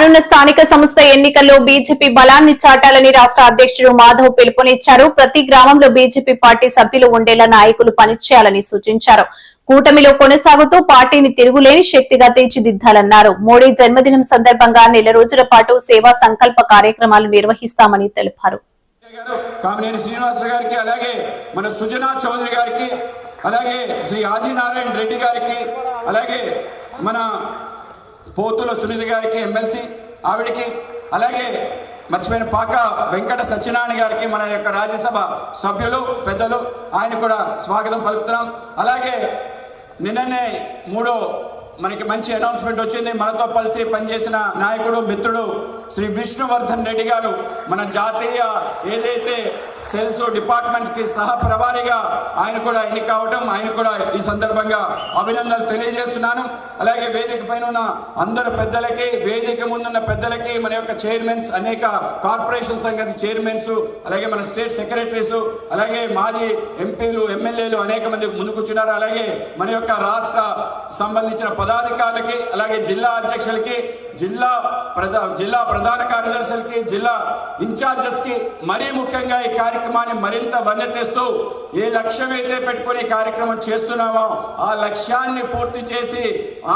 రానున్న స్థానిక సంస్థ ఎన్నికల్లో బీజేపీ బలాన్ని చాటాలని రాష్ట్ర అధ్యక్షుడు మాధవ్ పిలుపునిచ్చారు. ప్రతి గ్రామంలో బీజేపీ పార్టీ సభ్యులు ఉండేలా నాయకులు పనిచేయాలని సూచించారు. కూటమిలో కొనసాగుతూ పార్టీని తిరుగులేని శక్తిగా తీర్చిదిద్దాలన్నారు. మోడీ జన్మదినం సందర్భంగా నెల రోజుల పాటు సేవా సంకల్ప కార్యక్రమాలు నిర్వహిస్తామని తెలిపారు. కామినేని శ్రీనివాసరావు గారికి, అలాగే మన సుజనా చౌదరి గారికి, అలాగే శ్రీ ఆదినారాయణ రెడ్డి గారికి, అలాగే మన పోతుల సునీత గారికి ఎమ్మెల్సీ ఆవిడికి, అలాగే మర్చిపోయిన పాక వెంకట సత్యనారాయణ గారికి, మన యొక్క రాజ్యసభ సభ్యులు పెద్దలు, ఆయన కూడా స్వాగతం పలుకుతున్నాం. అలాగే నిన్ననే మనకి మంచి అనౌన్స్మెంట్ వచ్చింది. మనతో కలిసి పనిచేసిన నాయకుడు మిత్రుడు శ్రీ విష్ణువర్ధన్ రెడ్డి గారు మన జాతీయ ఏదైతే సెల్స్ డిపార్ట్మెంట్ కి సహ ప్రభారిగా ఆయన కూడా ఎన్నిక కావడం, ఆయన కూడా ఈ సందర్భంగా అభినందనలు తెలియజేస్తున్నాను. అలాగే వేదిక పైన ఉన్న అందరు పెద్దలకి, వేదిక ముందున్న పెద్దలకి, మన యొక్క చైర్మన్స్, అనేక కార్పొరేషన్ సంఘానికి చైర్మన్స్, అలాగే మన స్టేట్ సెక్రటరీస్, అలాగే మాజీ ఎంపీలు, ఎమ్మెల్యేలు అనేక మంది ముందు కూర్చున్నారు. అలాగే మన యొక్క రాష్ట్ర సంబంధించిన పదాధికారులకి, అలాగే జిల్లా అధ్యక్షులకి, జిల్లా ప్రధాన కార్యదర్శులకి, జిల్లా ఇన్ఛార్జెస్ కి, మరీ ముఖ్యంగా ఈ కార్యక్రమాన్ని మరింత వన్నెతేస్తూ ఏ లక్ష్యం అయితే పెట్టుకుని కార్యక్రమం చేస్తున్నామో ఆ లక్ష్యాన్ని పూర్తి చేసి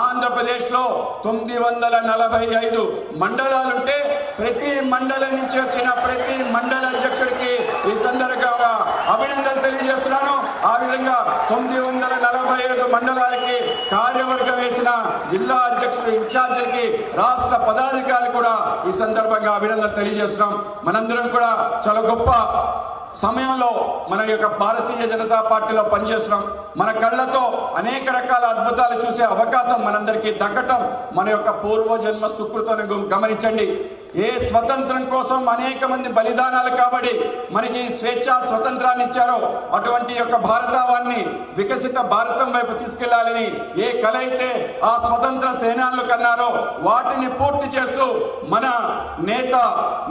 ఆంధ్రప్రదేశ్ లో 945 మండలాలుంటే ప్రతి మండలం నుంచి వచ్చిన ప్రతి మండల అధ్యక్షుడికి ఈ సందర్భంగా అభినందనలు తెలియజేస్తున్నాను. ఆ విధంగా 945 మండలాలకి కార్యవర్గం వేసిన జిల్లా అధ్యక్షుడు, ఇన్ఛార్జీలకి, రాష్ట్ర పదాధికారులు కూడా ఈ సందర్భంగా అభినందనలు తెలియజేస్తున్నాం. మనందరం కూడా చాలా గొప్ప సమయంలో మన యొక్క భారతీయ జనతా పార్టీలో పనిచేస్తున్నాం. మన కళ్ళతో అనేక రకాల అద్భుతాలు చూసే అవకాశం మనందరికీ దక్కటం మన యొక్క పూర్వజన్మ సుకృతాన్ని గమనించండి. ఏ స్వతంత్రం కోసం అనేక మంది బలిదానాలు కాబట్టి మనకి స్వేచ్ఛ స్వతంత్రాన్ని ఇచ్చారో అటువంటి యొక్క భారతావాన్ని వికసిత భారతం వైపు తీసుకెళ్లాలని ఏ కళ అయితే ఆ స్వతంత్ర సేనానులు కన్నారో వాటిని పూర్తి చేస్తూ మన నేత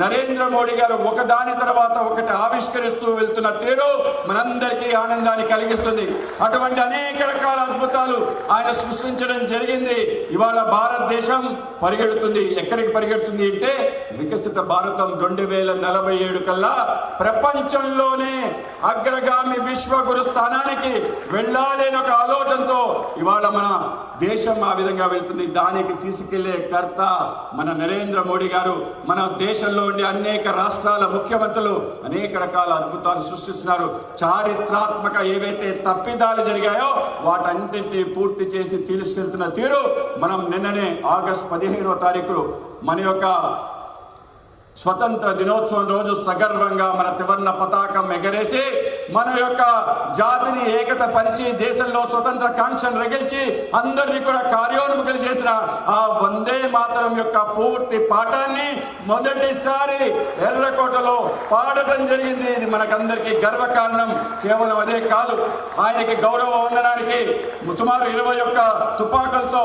నరేంద్ర మోడీ గారు ఒకదాని తర్వాత ఒకటి ఆవిష్కరిస్తూ వెళ్తున్న తీరు మనందరికీ ఆనందాన్ని కలిగిస్తుంది. అటువంటి అనేక రకాల అద్భుతాలు ఆయన సృష్టించడం జరిగింది. ఇవాళ భారతదేశం పరిగెడుతుంది. ఎక్కడికి పరిగెడుతుంది అంటే వికసిత భారతం 2047 కల్లా ప్రపంచంలోనే అగ్రగామి విశ్వగురు స్థానానికి వెళ్ళాలని ఒక ఆలోచనతో ఇవాళ మన దేశం ఆ విధంగా వెళ్తుంది. దానికి తీసుకెళ్లే కర్త మన నరేంద్ర మోడీ గారు. మన దేశంలో ఉండే అనేక రాష్ట్రాల ముఖ్యమంత్రులు అనేక రకాల అద్భుతాలు సృష్టిస్తున్నారు. చారిత్రాత్మక ఏవైతే తప్పిదాలు జరిగాయో వాటన్నింటినీ పూర్తి చేసి తీసుకెళ్తున్న తీరు మనం నిన్ననే ఆగస్టు 15వ తారీఖు మన యొక్క స్వతంత్ర దినోత్సవం రోజు సగర్వంగా మన త్రివర్ణ పతాకం ఎగరేసి మన యొక్క జాతిని ఏకత పరిచి దేశంలో స్వతంత్ర కాంక్షను రగిల్చి అందరినీ కూడా కార్యోన్ముఖులు చేసిన ఆ వందే మాతరం యొక్క పూర్తి పాఠాన్ని మొదటిసారి ఎర్రకోటలో పాడటం జరిగింది. ఇది మనకందరికీ గర్వకారణం. కేవలం అదే కాదు, ఆయనకి గౌరవ వందనానికి సుమారు 21 తుపాకులతో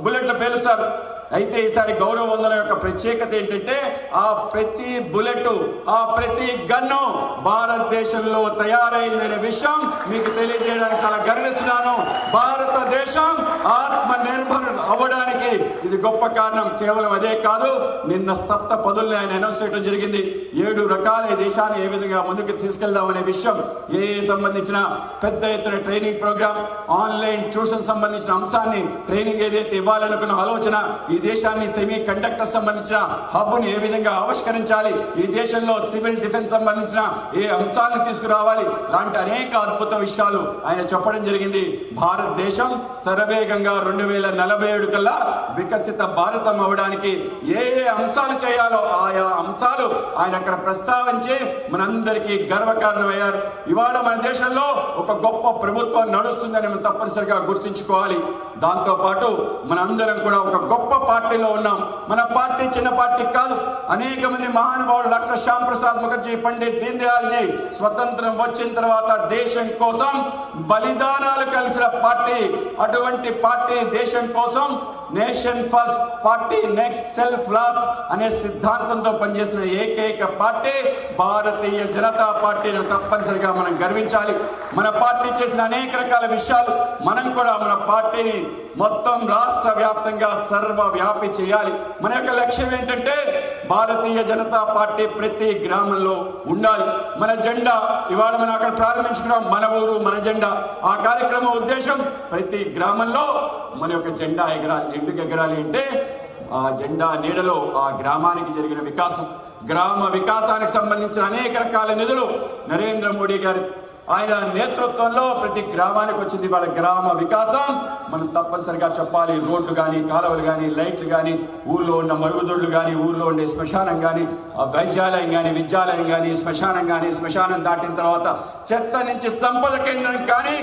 బుల్లెట్లు పేలుస్తారు. అయితే ఈసారి గౌరవ వందన యొక్క ప్రత్యేకత ఏంటంటే ఆ ప్రతి బుల్లెట్, ఆ ప్రతి గన్ను భారతదేశంలో తయారైందనే విషయం మీకు తెలియజేయడానికి చాలా గర్విస్తున్నాను. భారతదేశం ఆత్మ నిర్భర్ అవ్వడానికి ఇది గొప్ప కారణం. కేవలం అదే కాదు, నిన్న 7 పదుల్ని ఆయన అనౌన్స్ చేయడం జరిగింది. 7 రకాల ఈ దేశాన్ని ఏ విధంగా ముందుకు తీసుకెళ్దామనే విషయం, ఏ సంబంధించిన పెద్ద ఎత్తున ట్రైనింగ్ ప్రోగ్రామ్, ఆన్లైన్ ట్యూషన్ సంబంధించిన అంశాన్ని ట్రైనింగ్ ఏదైతే ఇవ్వాలనుకున్న ఆలోచన, ఈ దేశాన్ని సెమీ కండక్టర్ సంబంధించిన హబ్ని ఏ విధంగా ఆవిష్కరించాలి, ఈ దేశంలో సివిల్ డిఫెన్స్ సంబంధించిన ఏ అంశాలను తీసుకురావాలి, లాంటి అనేక అద్భుత విషయాలు ఆయన చెప్పడం జరిగింది. భారతదేశం శరవేగంగా 2047 కల్లా వికసిత భారతం అవడానికి ఏ అంశాలు చేయాలో ఆయా అంశాలు ఆయన అక్కడ ప్రస్తావించి మనందరికీ గర్వకారణమయ్యారు. ఇవాళ మన దేశంలో ఒక గొప్ప ప్రభుత్వం నడుస్తుందని మనం తప్పనిసరిగా గుర్తుంచుకోవాలి. దాంతో పాటు మనందరం కూడా ఒక గొప్ప పార్టీలో ఉన్నాం. మన పార్టీ చిన్న పార్టీ కాదు. అనేక మంది మహానుభావులు, డాక్టర్ శ్యామ్ ప్రసాద్ ముఖర్జీ, పండిత్ దీన్ దయాల్ జీ స్వతంత్రం వచ్చిన తర్వాత దేశం కోసం బలిదానాలు కలిసిన పార్టీ. అటువంటి పార్టీ దేశం కోసం nation first party next self last అనే సిద్ధాంతంతో పనిచేసిన ఏకైక పార్టీ భారతీయ జనతా పార్టీని తప్పనిసరిగా మనం గర్వించాలి. మన పార్టీ చేసిన అనేక రకాల విషయాలు మనం కూడా మన పార్టీని మొత్తం రాష్ట్ర వ్యాప్తంగా సర్వవ్యాపి చేయాలి. మన యొక్క లక్ష్యం ఏంటంటే భారతీయ జనతా పార్టీ ప్రతి గ్రామంలో ఉండాలి. మన జెండా ఇవాళ మనం అక్కడ ప్రారంభించుకున్నాం, మన ఊరు మన జెండా. ఆ కార్యక్రమం ఉద్దేశం ప్రతి గ్రామంలో మన యొక్క జెండా ఎగరాలి. ఎందుకు ఎగరాలి అంటే ఆ జెండా నీడలో ఆ గ్రామానికి జరిగిన వికాసం, గ్రామ వికాసానికి సంబంధించిన అనేక రకాల నిధులు నరేంద్ర మోడీ గారి ఆయన నేతృత్వంలో ప్రతి గ్రామానికి వచ్చింది. వాళ్ళ గ్రామ వికాసం మనం తప్పనిసరిగా చెప్పాలి. రోడ్లు కానీ, కాలువలు కానీ, లైట్లు కానీ, ఊళ్ళో ఉన్న మరుగుదొడ్లు కానీ, ఊళ్ళో ఉండే శ్మశానం కానీ, వైద్యాలయం కానీ, విద్యాలయం కానీ, శ్మశానం కానీ, శ్మశానం దాటిన తర్వాత చెత్త నుంచి సంపద కేంద్రం కానీ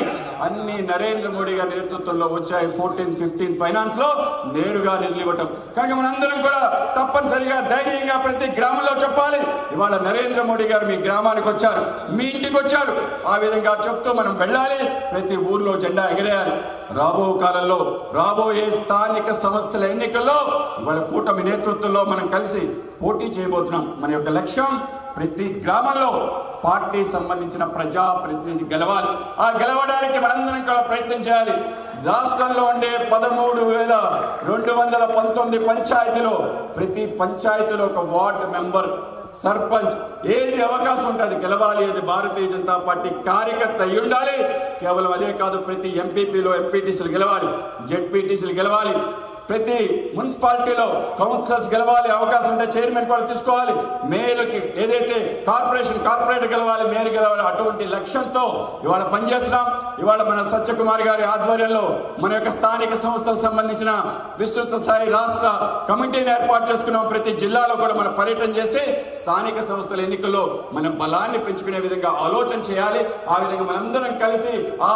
అన్ని నరేంద్ర మోడీ గారి నేతృత్వంలో వచ్చాయి. 14-15 ఫైనాన్స్ లో నేరుగా నిధులు ఇవ్వటం. కనుక మనందరం కూడా తప్పనిసరిగా ధైర్యంగా ప్రతి గ్రామంలో చెప్పాలి, ఇవాళ నరేంద్ర మోడీ గారు మీ గ్రామానికి వచ్చారు, మీ ఇంటికి వచ్చారు. ఆ విధంగా చెప్తూ మనం వెళ్ళాలి. ప్రతి ఊర్లో జెండా ఎగిరేయాలి. రాబో కాలంలో రాబోయే స్థానిక సంస్థల ఎన్నికల్లో ఇవాళ కూటమి నేతృత్వంలో మనం కలిసి పోటీ చేయబోతున్నాం. మన యొక్క లక్ష్యం ప్రతి గ్రామంలో పార్టీ సంబంధించిన ప్రజా ప్రతినిధి గెలవాలి. ఆ గెలవడానికి మనందరం కూడా ప్రయత్నం చేయాలి. రాష్ట్రంలో ఉండే 13,219 పంచాయతీలో ప్రతి పంచాయతీలో ఒక వార్డు మెంబర్, సర్పంచ్, ఏది అవకాశం ఉంటుంది గెలవాలి. అది భారతీయ జనతా పార్టీ కార్యకర్త అయి ఉండాలి. కేవలం అదే కాదు, ప్రతి ఎంపీపీలో ఎంపీటీసీలు గెలవాలి, జెడ్పీటీసీలు గెలవాలి, ప్రతి మున్సిపాలిటీలో కౌన్సిలర్స్ గెలవాలి. అవకాశం ఉంటే చైర్మన్ కూడా తీసుకోవాలి. మేయర్కి ఏదైతే కార్పొరేటర్ గెలవాలి, మేయర్ గెలవాలి. అటువంటి లక్ష్యంతో ఇవాళ పనిచేస్తున్నాం. ఇవాళ మన సత్యకుమార్ గారి ఆధ్వర్యంలో మన యొక్క స్థానిక సంస్థలకు సంబంధించిన విస్తృత స్థాయి రాష్ట్ర కమిటీని ఏర్పాటు చేసుకున్నాం. ప్రతి జిల్లాలో కూడా మనం పర్యటన చేసి స్థానిక సంస్థల ఎన్నికల్లో మన బలాన్ని పెంచుకునే విధంగా ఆలోచన చేయాలి. ఆ విధంగా మనందరం కలిసి ఆ